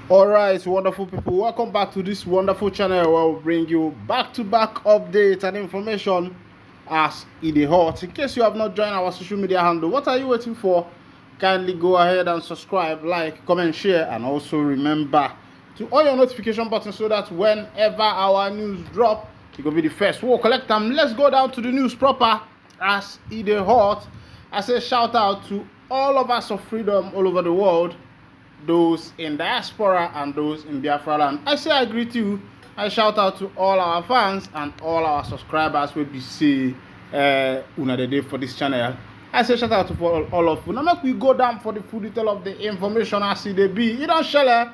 Alright, wonderful people, welcome back to this wonderful channel where we bring you back-to-back updates and information as it is hot. In case you have not joined our social media handle, what are you waiting for? Kindly go ahead and subscribe, like, comment, share, and also remember to on your notification button so that whenever our news drop, you will be the first. We'll collect them. Let's go down to the news proper as it is hot. I say shout out to all of us of freedom all over the world, those in diaspora and those in Biafra land. I say I greet you. I shout out to all our fans and all our subscribers wey be say una dey for this channel. I say shout out to all of you. Now make we go down for the full detail of the information as it dey be. You don't share.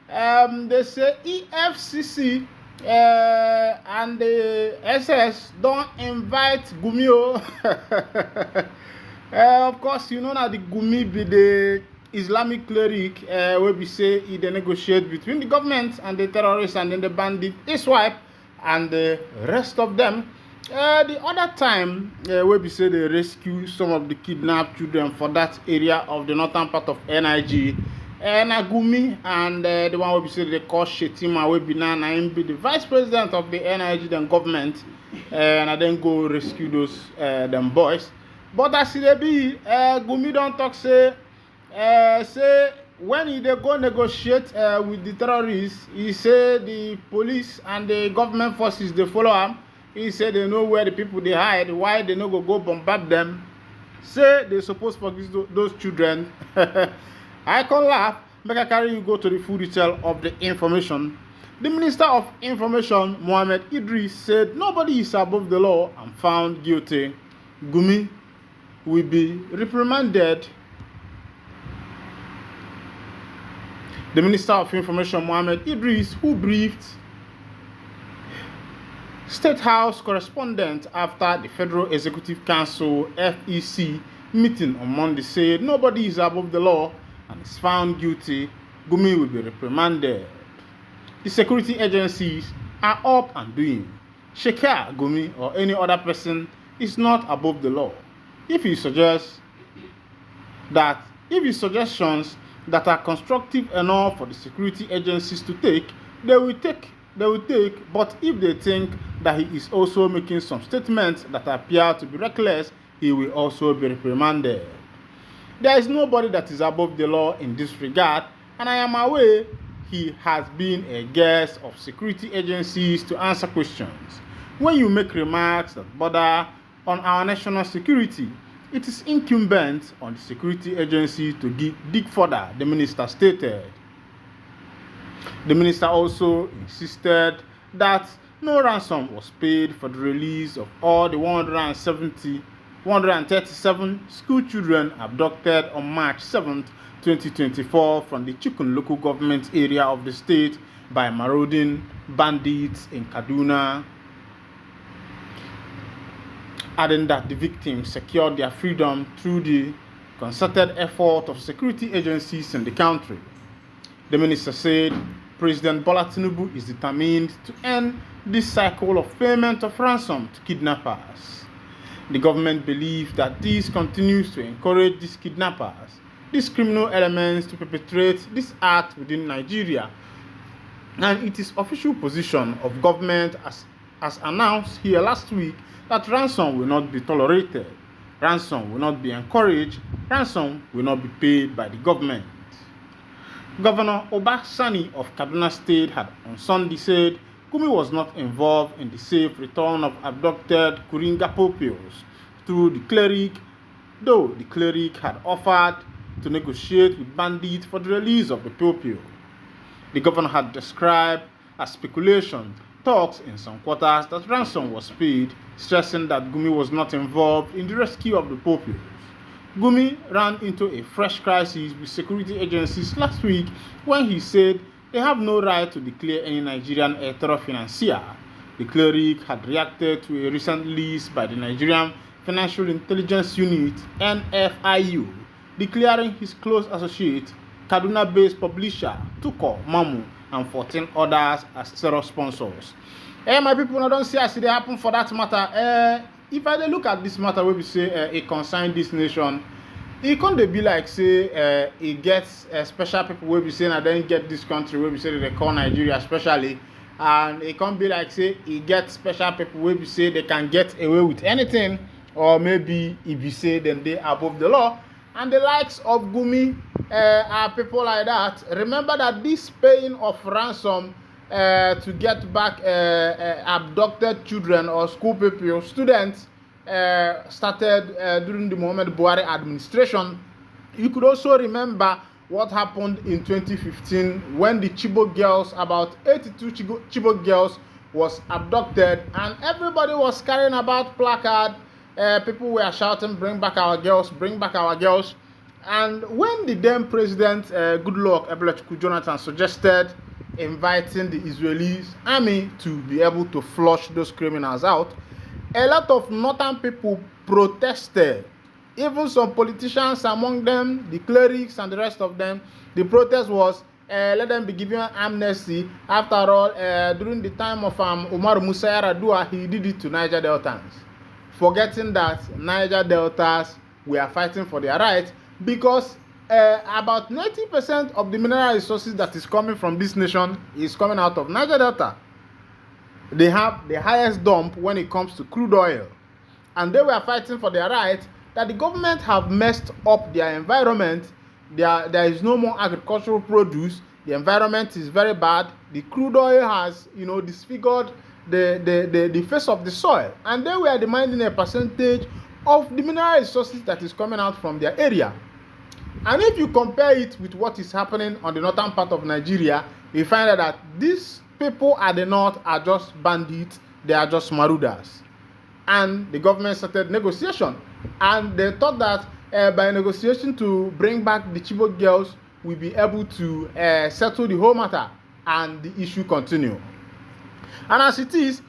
They say EFCC and the SS don't invite Gumio. Of course, you know that the Gumi be the Islamic cleric where we say he dey negotiate between the government and the terrorists and then the bandit, his wife and the rest of them. The other time where we say they rescue some of the kidnapped children for that area of the northern part of NIG. Nagumi and the one where we say they call Shetima where be now be the vice president of the NIG then government, and I then go rescue those them boys. But as it be, Gumi don't talk say when he dey go negotiate with the terrorists, he say the police and the government forces they follow him. He say they know where the people they hide, why they no go bombard them. Say they supposed to forgive those children. I can laugh, make I carry you go to the full detail of the information. The Minister of Information, Mohammed Idris, said nobody is above the law and found guilty. Gumi will be reprimanded. The Minister of Information, Mohammed Idris, who briefed State House correspondent after the Federal Executive Council (FEC) meeting on Monday, said nobody is above the law and is found guilty. Gumi will be reprimanded. The security agencies are up and doing. Sheikha Gumi or any other person is not above the law. If he suggests suggestions that are constructive enough for the security agencies to take, they will take. But if they think that he is also making some statements that appear to be reckless, he will also be reprimanded. There is nobody that is above the law in this regard, and I am aware he has been a guest of security agencies to answer questions. When you make remarks that border on our national security, it is incumbent on the security agency to dig further, the minister stated. The minister also insisted that no ransom was paid for the release of all the 137 school children abducted on March 7, 2024 from the Chikun local government area of the state by marauding bandits in Kaduna, adding that the victims secured their freedom through the concerted effort of security agencies in the country. The minister said President Bola Tinubu is determined to end this cycle of payment of ransom to kidnappers. The government believes that this continues to encourage these kidnappers, these criminal elements to perpetrate this act within Nigeria, and it is official position of government as announced here last week that ransom will not be tolerated, ransom will not be encouraged, ransom will not be paid by the government. Governor Oba Sani of Kaduna State had on Sunday said Gumi was not involved in the safe return of abducted Kuringa pupils through the cleric, though the cleric had offered to negotiate with bandits for the release of the pupil. The governor had described as speculation talks in some quarters that ransom was paid, stressing that Gumi was not involved in the rescue of the pupils. Gumi ran into a fresh crisis with security agencies last week when he said they have no right to declare any Nigerian a terror financier. The cleric had reacted to a recent release by the Nigerian Financial Intelligence Unit (NFIU), declaring his close associate, Kaduna-based publisher Tuko Mamu, and 14 others as terror sponsors. My people, I don't see as it happen for that matter. If I look at this matter where we say it concerns this nation, e can't be like say e gets special people wey be say na dem get this country wey be say they call Nigeria especially, and e can't be like say e get special people wey be say they can get away with anything, or maybe e be say dem dey above the law. And the likes of Gumi are people like that. Remember that this paying of ransom to get back abducted children or school people, students, started during the Muhammad Buhari administration. You could also remember what happened in 2015 when the Chibok girls, about 82 Chibok girls, was abducted, and everybody was carrying about placard. People were shouting, "Bring back our girls! Bring back our girls!" And when the then president, Goodluck Ebele Jonathan, suggested inviting the Israeli army to be able to flush those criminals out, a lot of northern people protested. Even some politicians, among them the clerics and the rest of them, the protest was let them be given amnesty. After all, during the time of Umar Musa Yar'Adua, he did it to Niger Deltans, forgetting that Niger Deltas were fighting for their rights, because about 90% of the mineral resources that is coming from this nation is coming out of Niger Delta. They have the highest dump when it comes to crude oil, and they were fighting for their rights. That the government have messed up their environment. There is no more agricultural produce. The environment is very bad. The crude oil has, disfigured the face of the soil, and they were demanding a percentage of the mineral resources that is coming out from their area. And if you compare it with what is happening on the northern part of Nigeria, you find out that these people at the north are just bandits. They are just marauders. And the government started negotiation, and they thought that by negotiation to bring back the Chibok girls, we'll be able to settle the whole matter, and the issue continue. And as it is,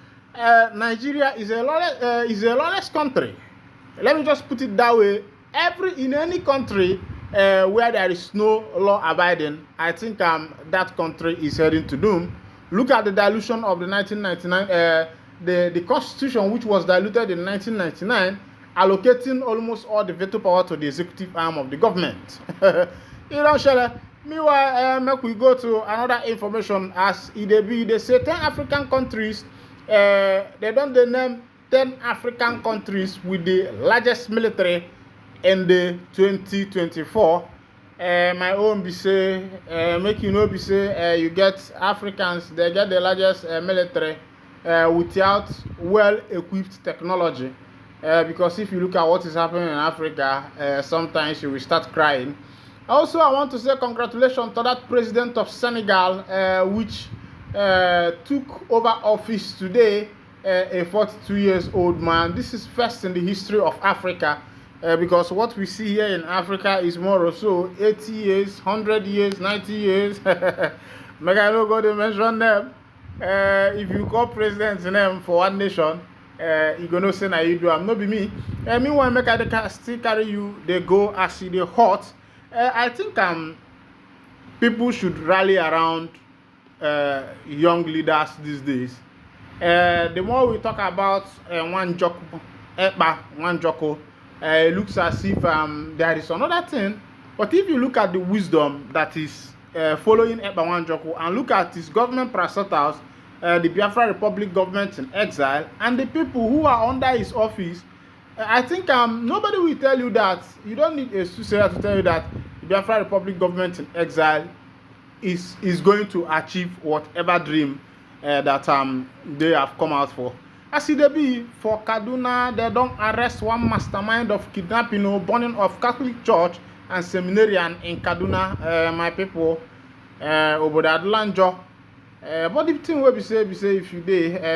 Nigeria is a lawless country. Let me just put it that way. In any country where there is no law abiding, I think that country is heading to doom. Look at the dilution of the 1999, the constitution, which was diluted in 1999, allocating almost all the veto power to the executive arm of the government. Shele. Meanwhile, make we go to another information. As they say 10 African countries, they name 10 African countries with the largest military in the 2024. My own be say, make you know be say, you get Africans, they get the largest military without well-equipped technology. Because if you look at what is happening in Africa, sometimes you will start crying. Also, I want to say congratulations to that president of Senegal, which took over office today, a 42-year-old man. This is first in the history of Africa, because what we see here in Africa is more or so 80 years, 100 years, 90 years. Make I no go to mention them. If you call president's name for one nation, you gonna say na you do am, no be me. Meanwhile, make I still carry you, they go as they hot. I think people should rally around young leaders these days. The more we talk about one Joko, it looks as if there is another thing. But if you look at the wisdom that is following Ekpa Nwanjoko, and look at his government parastatals, the Biafra Republic government in exile, and the people who are under his office, I think nobody will tell you that. You don't need a soothsayer to tell you that the Biafra Republic government in exile is going to achieve whatever dream that they have come out for. As it be for Kaduna, they don't arrest one mastermind of kidnapping or burning of Catholic church and seminarian in Kaduna, my people, Obodadulanjo. But the thing where we say if you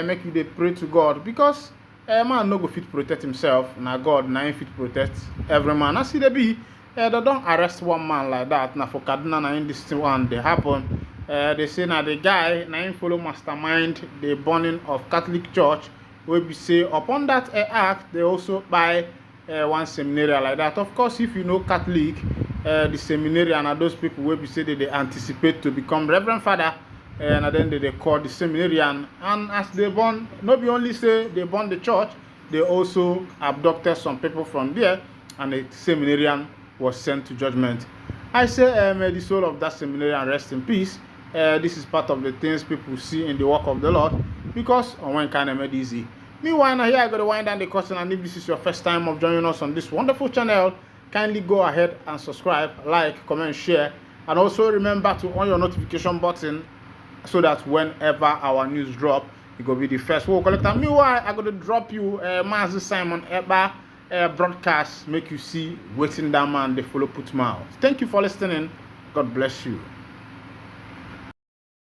make you pray to God, because man no go fit protect himself. Now God na him fit protect every man. As it be, they don't arrest one man like that. Now for Kaduna, na in this one they happen. They say now the guy na him follow mastermind the burning of Catholic church. Where we say upon that act they also buy one seminarian like that. Of course, if you know Catholic, the seminarian are those people where we say that they anticipate to become Reverend Father. And then they call the seminarian, and as they born, not only say they born the church, they also abducted some people from there, and the seminarian was sent to judgment. I say, may the soul of that seminarian rest in peace. This is part of the things people see in the work of the Lord, because on one kind of made easy. Meanwhile, now here I got to wind down the curtain, and if this is your first time of joining us on this wonderful channel, kindly go ahead and subscribe, like, comment, share, and also remember to on your notification button so that whenever our news drop, it will be the first we'll collect. And meanwhile, I'm going to drop you Mazi Simon Eba broadcast, make you see waiting that man, they follow put mouth. Thank you for listening. God bless you.